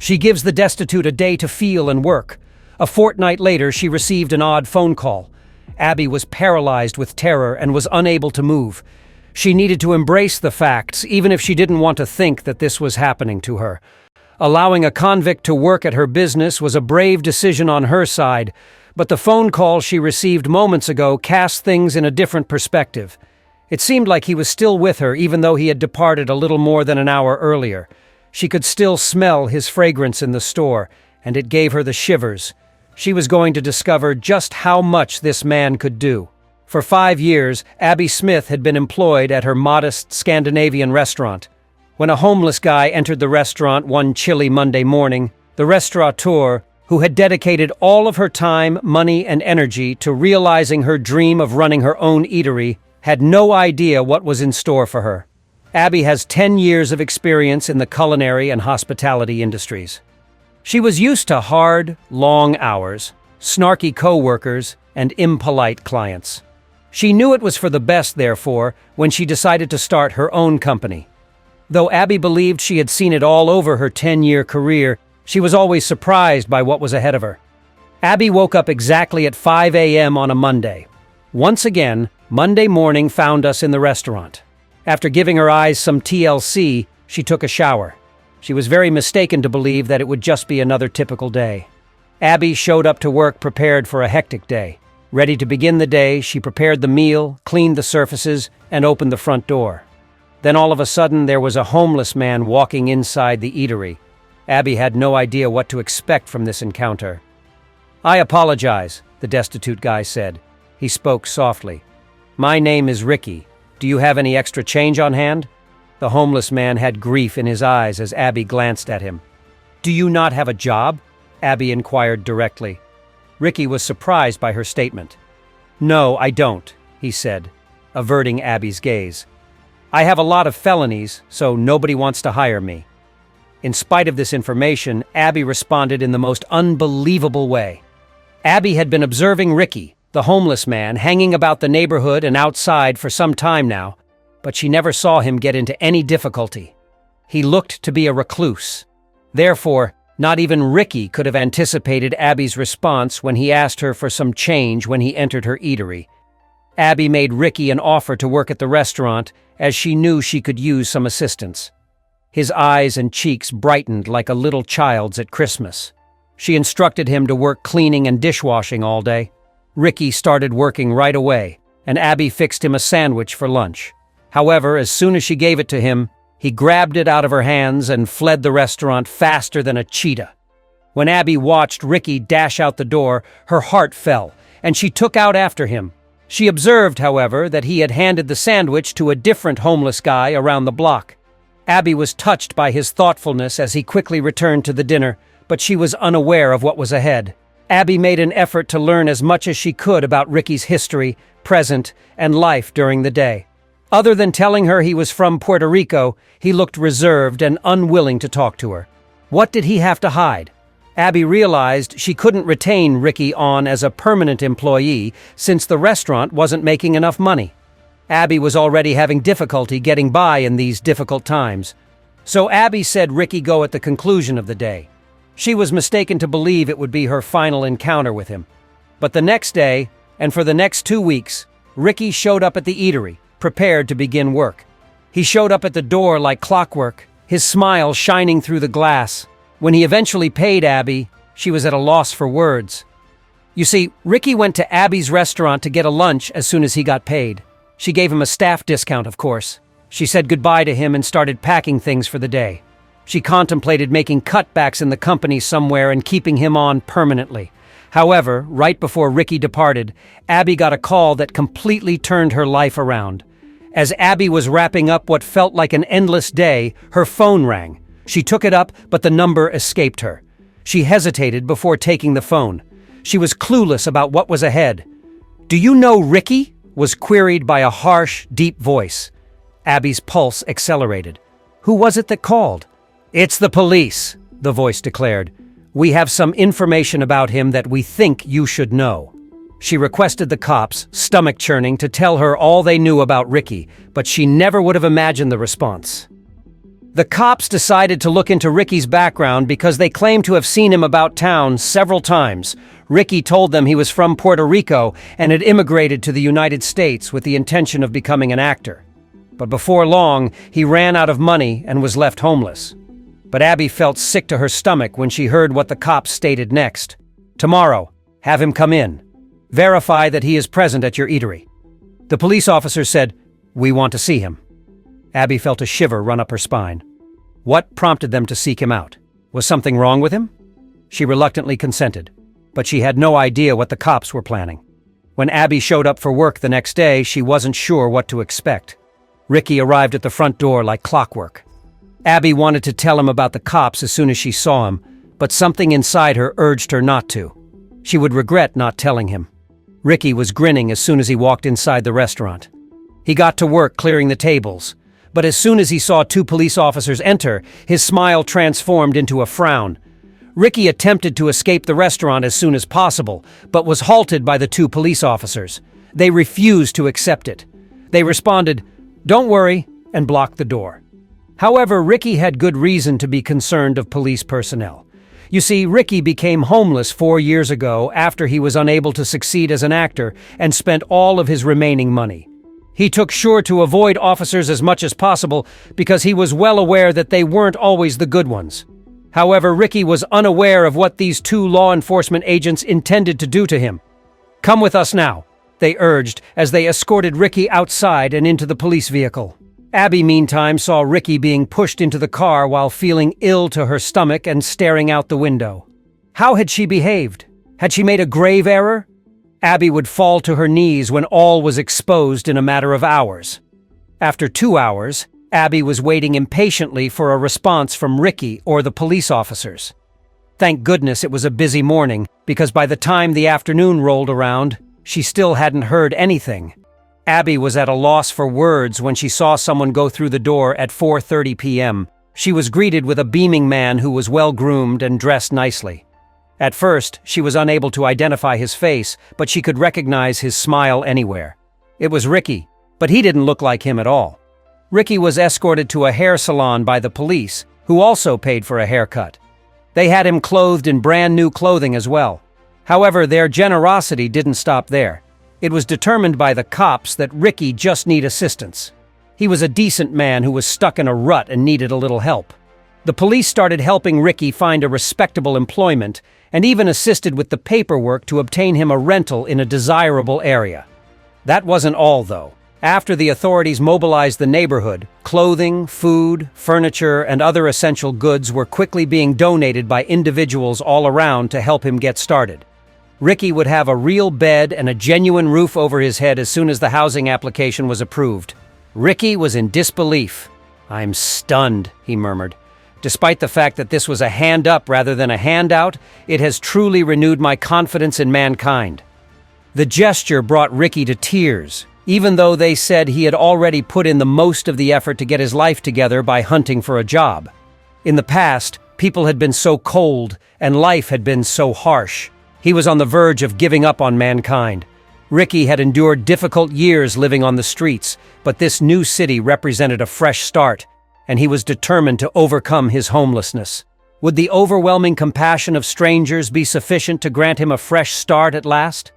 She gives the destitute a day to feel and work. A fortnight later, she received an odd phone call. Abby was paralyzed with terror and was unable to move. She needed to embrace the facts, even if she didn't want to think that this was happening to her. Allowing a convict to work at her business was a brave decision on her side, but the phone call she received moments ago cast things in a different perspective. It seemed like he was still with her even though he had departed a little more than an hour earlier. She could still smell his fragrance in the store, and it gave her the shivers. She was going to discover just how much this man could do. For 5 years, Abby Smith had been employed at her modest Scandinavian restaurant. When a homeless guy entered the restaurant one chilly Monday morning, the restaurateur, who had dedicated all of her time, money, and energy to realizing her dream of running her own eatery, had no idea what was in store for her. Abby has 10 years of experience in the culinary and hospitality industries. She was used to hard, long hours, snarky co-workers, and impolite clients. She knew it was for the best, therefore, when she decided to start her own company. Though Abby believed she had seen it all over her 10-year career, she was always surprised by what was ahead of her. Abby woke up exactly at 5 a.m. on a Monday. Once again, Monday morning found us in the restaurant. After giving her eyes some TLC, she took a shower. She was very mistaken to believe that it would just be another typical day. Abby showed up to work prepared for a hectic day. Ready to begin the day, she prepared the meal, cleaned the surfaces, and opened the front door. Then all of a sudden, there was a homeless man walking inside the eatery. Abby had no idea what to expect from this encounter. "I apologize," the destitute guy said. He spoke softly. "My name is Ricky. Do you have any extra change on hand?" The homeless man had grief in his eyes as Abby glanced at him. "Do you not have a job?" Abby inquired directly. Ricky was surprised by her statement. "No, I don't," he said, averting Abby's gaze. "I have a lot of felonies, so nobody wants to hire me." In spite of this information, Abby responded in the most unbelievable way. Abby had been observing Ricky, the homeless man, hanging about the neighborhood and outside for some time now, but she never saw him get into any difficulty. He looked to be a recluse. Therefore, not even Ricky could have anticipated Abby's response when he asked her for some change when he entered her eatery. Abby made Ricky an offer to work at the restaurant, as she knew she could use some assistance. His eyes and cheeks brightened like a little child's at Christmas. She instructed him to work cleaning and dishwashing all day. Ricky started working right away, and Abby fixed him a sandwich for lunch. However, as soon as she gave it to him, he grabbed it out of her hands and fled the restaurant faster than a cheetah. When Abby watched Ricky dash out the door, her heart fell, and she took out after him. She observed, however, that he had handed the sandwich to a different homeless guy around the block. Abby was touched by his thoughtfulness as he quickly returned to the dinner, but she was unaware of what was ahead. Abby made an effort to learn as much as she could about Ricky's history, present, and life during the day. Other than telling her he was from Puerto Rico, he looked reserved and unwilling to talk to her. What did he have to hide? Abby realized she couldn't retain Ricky on as a permanent employee since the restaurant wasn't making enough money. Abby was already having difficulty getting by in these difficult times. So Abby said Ricky go at the conclusion of the day. She was mistaken to believe it would be her final encounter with him. But the next day, and for the next 2 weeks, Ricky showed up at the eatery, prepared to begin work. He showed up at the door like clockwork, his smile shining through the glass. When he eventually paid Abby, she was at a loss for words. You see, Ricky went to Abby's restaurant to get a lunch as soon as he got paid. She gave him a staff discount, of course. She said goodbye to him and started packing things for the day. She contemplated making cutbacks in the company somewhere and keeping him on permanently. However, right before Ricky departed, Abby got a call that completely turned her life around. As Abby was wrapping up what felt like an endless day, her phone rang. She took it up, but the number escaped her. She hesitated before taking the phone. She was clueless about what was ahead. "Do you know Ricky?" was queried by a harsh, deep voice. Abby's pulse accelerated. "Who was it that called?" "It's the police," the voice declared. "We have some information about him that we think you should know." She requested the cops, stomach churning, to tell her all they knew about Ricky, but she never would have imagined the response. The cops decided to look into Ricky's background because they claimed to have seen him about town several times. Ricky told them he was from Puerto Rico and had immigrated to the United States with the intention of becoming an actor. But before long, he ran out of money and was left homeless. But Abby felt sick to her stomach when she heard what the cops stated next. "Tomorrow, have him come in. Verify that he is present at your eatery." The police officer said, "We want to see him." Abby felt a shiver run up her spine. What prompted them to seek him out? Was something wrong with him? She reluctantly consented, but she had no idea what the cops were planning. When Abby showed up for work the next day, she wasn't sure what to expect. Ricky arrived at the front door like clockwork. Abby wanted to tell him about the cops as soon as she saw him, but something inside her urged her not to. She would regret not telling him. Ricky was grinning as soon as he walked inside the restaurant. He got to work clearing the tables, but as soon as he saw two police officers enter, his smile transformed into a frown. Ricky attempted to escape the restaurant as soon as possible, but was halted by the two police officers. They refused to accept it. They responded, "Don't worry," and blocked the door. However, Ricky had good reason to be concerned of police personnel. You see, Ricky became homeless 4 years ago after he was unable to succeed as an actor and spent all of his remaining money. He took sure to avoid officers as much as possible because he was well aware that they weren't always the good ones. However, Ricky was unaware of what these two law enforcement agents intended to do to him. "Come with us now," they urged as they escorted Ricky outside and into the police vehicle. Abby, meantime, saw Ricky being pushed into the car while feeling ill to her stomach and staring out the window. How had she behaved? Had she made a grave error? Abby would fall to her knees when all was exposed in a matter of hours. After 2 hours, Abby was waiting impatiently for a response from Ricky or the police officers. Thank goodness it was a busy morning, because by the time the afternoon rolled around, she still hadn't heard anything. Abby was at a loss for words when she saw someone go through the door at 4:30 p.m. She was greeted with a beaming man who was well-groomed and dressed nicely. At first, she was unable to identify his face, but she could recognize his smile anywhere. It was Ricky, but he didn't look like him at all. Ricky was escorted to a hair salon by the police, who also paid for a haircut. They had him clothed in brand new clothing as well. However, their generosity didn't stop there. It was determined by the cops that Ricky just needed assistance. He was a decent man who was stuck in a rut and needed a little help. The police started helping Ricky find a respectable employment and even assisted with the paperwork to obtain him a rental in a desirable area. That wasn't all, though. After the authorities mobilized the neighborhood, clothing, food, furniture, and other essential goods were quickly being donated by individuals all around to help him get started. Ricky would have a real bed and a genuine roof over his head as soon as the housing application was approved. Ricky was in disbelief. "I'm stunned," he murmured. "Despite the fact that this was a hand-up rather than a handout, it has truly renewed my confidence in mankind." The gesture brought Ricky to tears, even though they said he had already put in the most of the effort to get his life together by hunting for a job. In the past, people had been so cold and life had been so harsh. He was on the verge of giving up on mankind. Ricky had endured difficult years living on the streets, but this new city represented a fresh start, and he was determined to overcome his homelessness. Would the overwhelming compassion of strangers be sufficient to grant him a fresh start at last?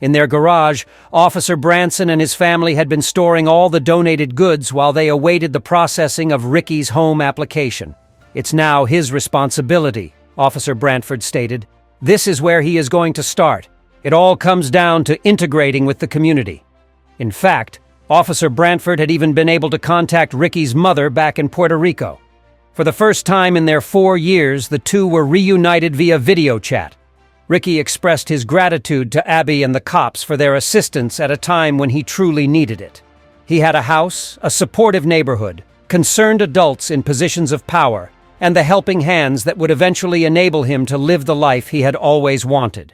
In their garage, Officer Branson and his family had been storing all the donated goods while they awaited the processing of Ricky's home application. "It's now his responsibility," Officer Brantford stated. "This is where he is going to start. It all comes down to integrating with the community." In fact, Officer Brantford had even been able to contact Ricky's mother back in Puerto Rico. For the first time in their 4 years, the two were reunited via video chat. Ricky expressed his gratitude to Abby and the cops for their assistance at a time when he truly needed it. He had a house, a supportive neighborhood, concerned adults in positions of power, and the helping hands that would eventually enable him to live the life he had always wanted.